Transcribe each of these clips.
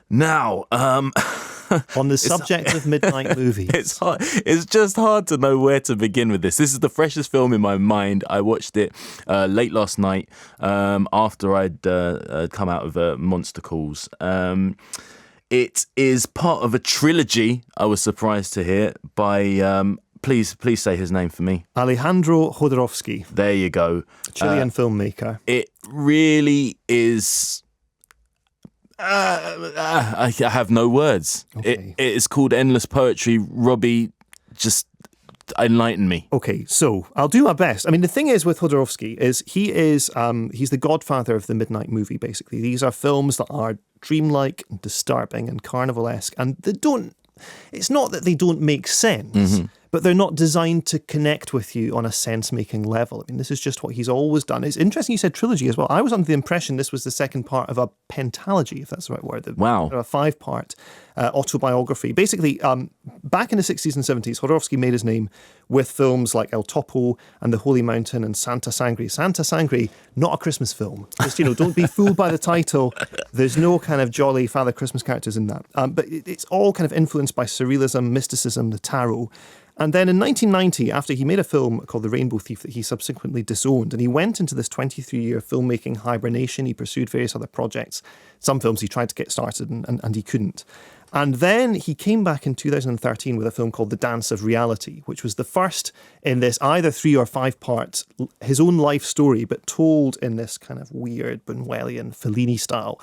Now, On the subject of midnight movies. It's hard. It's just hard to know where to begin with this. This is the freshest film in my mind. I watched it late last night after I'd come out of Monster Calls. It is part of a trilogy, I was surprised to hear, by... Please say his name for me. Alejandro Jodorowsky. There you go. Chilean filmmaker. It really is... I have no words. Okay. It is called Endless Poetry. Robbie, just enlighten me. Okay, so I'll do my best. I mean, the thing is with Jodorowsky is he's the godfather of the midnight movie, basically. These are films that are dreamlike and disturbing and carnivalesque, and it's not that they don't make sense, but they're not designed to connect with you on a sense-making level. I mean, this is just what he's always done. It's interesting you said trilogy as well. I was under the impression this was the second part of a pentalogy, if that's the right word. Wow. A 5-part autobiography. Basically, back in the 60s and 70s, Jodorowsky made his name with films like El Topo and The Holy Mountain and Santa Sangre. Santa Sangre, not a Christmas film. Just, don't be fooled by the title. There's no kind of jolly Father Christmas characters in that. But it's all kind of influenced by surrealism, mysticism, the tarot. And then in 1990, after he made a film called The Rainbow Thief that he subsequently disowned, and he went into this 23-year filmmaking hibernation. He pursued various other projects. Some films he tried to get started and he couldn't. And then he came back in 2013 with a film called The Dance of Reality, which was the first in this either 3 or 5 part, his own life story, but told in this kind of weird Buñuelian Fellini style.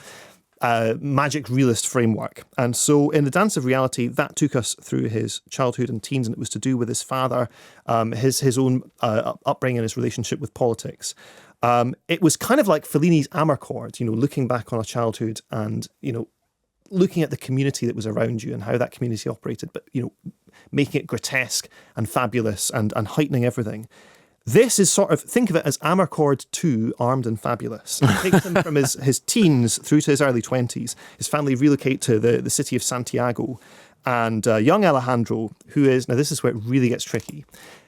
Magic realist framework. And so in The Dance of Reality, that took us through his childhood and teens, and it was to do with his father, his own upbringing and his relationship with politics. It was kind of like Fellini's Amarcord, looking back on a childhood and, looking at the community that was around you and how that community operated, but, making it grotesque and fabulous and heightening everything. This is sort of, think of it as Amarcord 2, Armed and Fabulous. It takes him from his teens through to his early 20s. His family relocate to the city of Santiago. And young Alejandro, who is, now this is where it really gets tricky.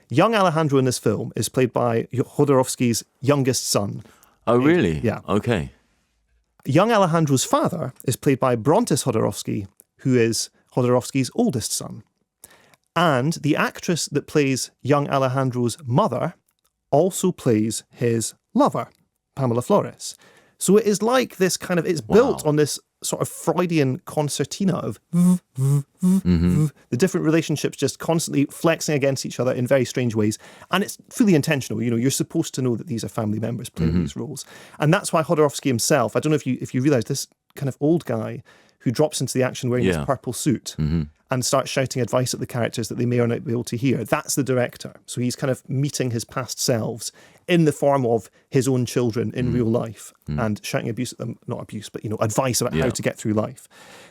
Young Alejandro in this film is played by Jodorowsky's youngest son. Oh, really? Yeah. Okay. Young Alejandro's father is played by Brontes Jodorowsky, who is Jodorowsky's oldest son. And the actress that plays young Alejandro's mother also plays his lover, Pamela Flores. So it is like this kind of, it's built on this sort of Freudian concertina of the different relationships just constantly flexing against each other in very strange ways. And it's fully intentional. You're supposed to know that these are family members playing these roles. And that's why Jodorowsky himself, I don't know if you realize this kind of old guy who drops into the action wearing his purple suit and starts shouting advice at the characters that they may or not be able to hear. That's the director. So he's kind of meeting his past selves in the form of his own children in real life and shouting abuse at them, not abuse, but, advice about how to get through life.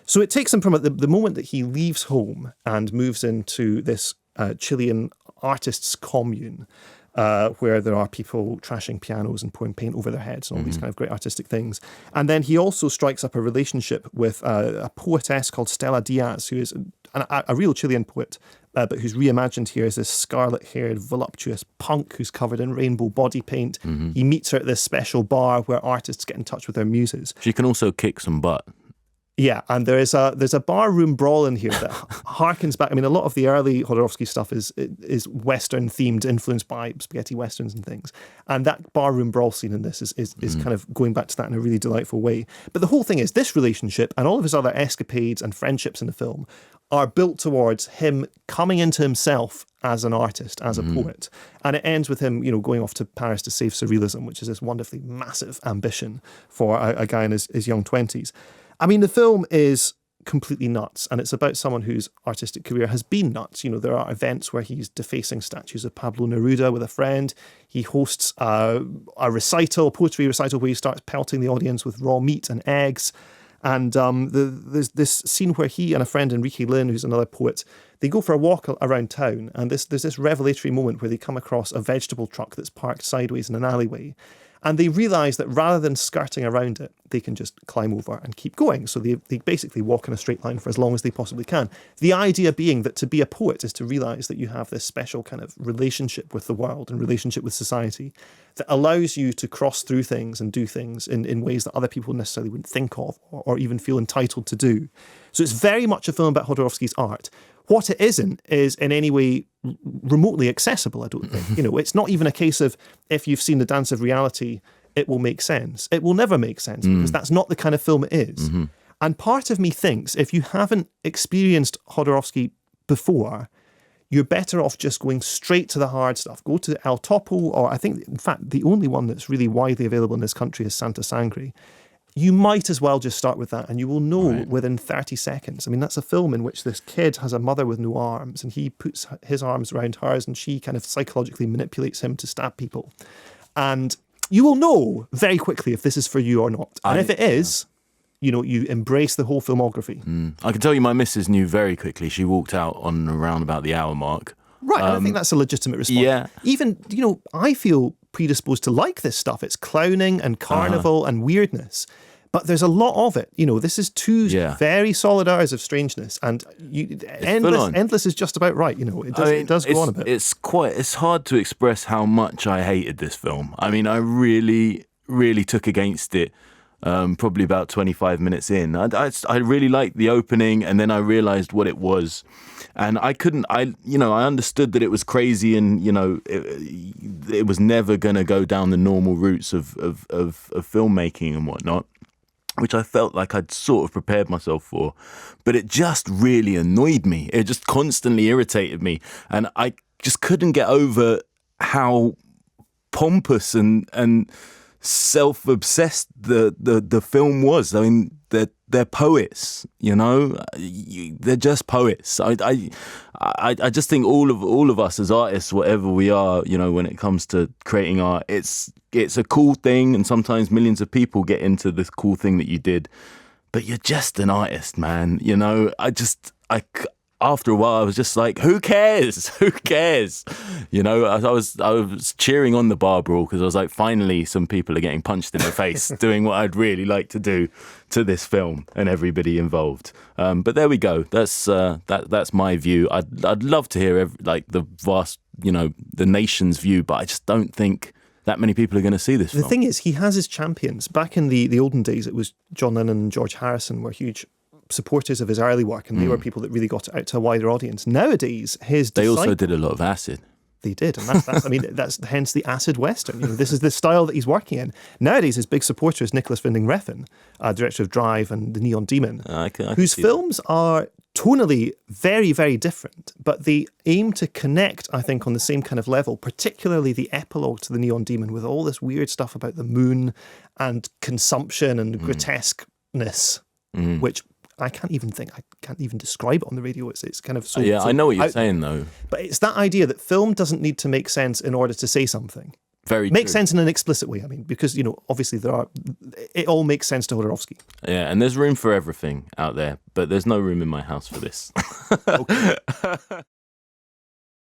So it takes him from the moment that he leaves home and moves into this Chilean artists' commune, where there are people trashing pianos and pouring paint over their heads and all these kind of great artistic things. And then he also strikes up a relationship with a poetess called Stella Diaz, who is a real Chilean poet, but who's reimagined here as this scarlet-haired, voluptuous punk who's covered in rainbow body paint. He meets her at this special bar where artists get in touch with their muses. She can also kick some butt. Yeah, and there's a barroom brawl in here that harkens back. I mean, a lot of the early Jodorowsky stuff is Western themed, influenced by spaghetti westerns and things. And that barroom brawl scene in this is kind of going back to that in a really delightful way. But the whole thing is this relationship and all of his other escapades and friendships in the film are built towards him coming into himself as an artist, as a poet. And it ends with him, going off to Paris to save surrealism, which is this wonderfully massive ambition for a guy in his young 20s. I mean, the film is completely nuts, and it's about someone whose artistic career has been nuts. There are events where he's defacing statues of Pablo Neruda with a friend. He hosts a poetry recital, where he starts pelting the audience with raw meat and eggs. And there's this scene where he and a friend, Enrique Lin, who's another poet, they go for a walk around town, and there's this revelatory moment where they come across a vegetable truck that's parked sideways in an alleyway. And they realise that rather than skirting around it, they can just climb over and keep going. So they basically walk in a straight line for as long as they possibly can. The idea being that to be a poet is to realise that you have this special kind of relationship with the world and relationship with society that allows you to cross through things and do things in ways that other people necessarily wouldn't think of or even feel entitled to do. So it's very much a film about Jodorowsky's art. What it isn't is in any way remotely accessible, I don't think. It's not even a case of if you've seen The Dance of Reality, it will make sense. It will never make sense because that's not the kind of film it is. Mm-hmm. And part of me thinks if you haven't experienced Jodorowsky before, you're better off just going straight to the hard stuff. Go to El Topo, or I think, in fact, the only one that's really widely available in this country is Santa Sangre. You might as well just start with that and you will know within 30 seconds. I mean, that's a film in which this kid has a mother with no arms and he puts his arms around hers and she kind of psychologically manipulates him to stab people. And you will know very quickly if this is for you or not. And if it is, you embrace the whole filmography. I can tell you my missus knew very quickly. She walked out on around about the hour mark. Right, and I think that's a legitimate response. Yeah. Even, I feel predisposed to like this stuff. It's clowning and carnival and weirdness. But there's a lot of it. This is two very solid hours of strangeness, and endless is just about right. It does go on a bit. It's hard to express how much I hated this film. I mean, I really, really took against it. Probably about 25 minutes in. I really liked the opening, and then I realized what it was. And I understood that it was crazy and, it was never going to go down the normal routes of filmmaking and whatnot, which I felt like I'd sort of prepared myself for. But it just really annoyed me. It just constantly irritated me. And I just couldn't get over how pompous and self-obsessed the film was. I mean, they're poets, they're just poets. I just think all of us as artists, whatever we are, when it comes to creating art, it's a cool thing, and sometimes millions of people get into this cool thing that you did, but you're just an artist, man. After a while, I was just like, who cares? Who cares? I was cheering on the bar brawl because I was like, finally, some people are getting punched in the face doing what I'd really like to do to this film and everybody involved. But there we go. That's my view. I'd love to hear the vast, the nation's view, but I just don't think that many people are going to see this film. The thing is, he has his champions. Back in the olden days, it was John Lennon and George Harrison were huge supporters of his early work, and they were people that really got it out to a wider audience. Nowadays, they also did a lot of acid. They did, and that's that's hence the acid western. This is the style that he's working in. Nowadays, his big supporter is Nicholas Winding Refn, director of Drive and The Neon Demon, whose films are tonally very, very different, but they aim to connect, I think, on the same kind of level, particularly the epilogue to The Neon Demon with all this weird stuff about the moon and consumption and grotesqueness, which I can't even describe it on the radio. It's kind of so. Yeah, so I know what you're saying though. But it's that idea that film doesn't need to make sense in order to say something. Make sense in an explicit way. I mean, because obviously it all makes sense to Jodorowsky. Yeah, and there's room for everything out there, but there's no room in my house for this. Okay.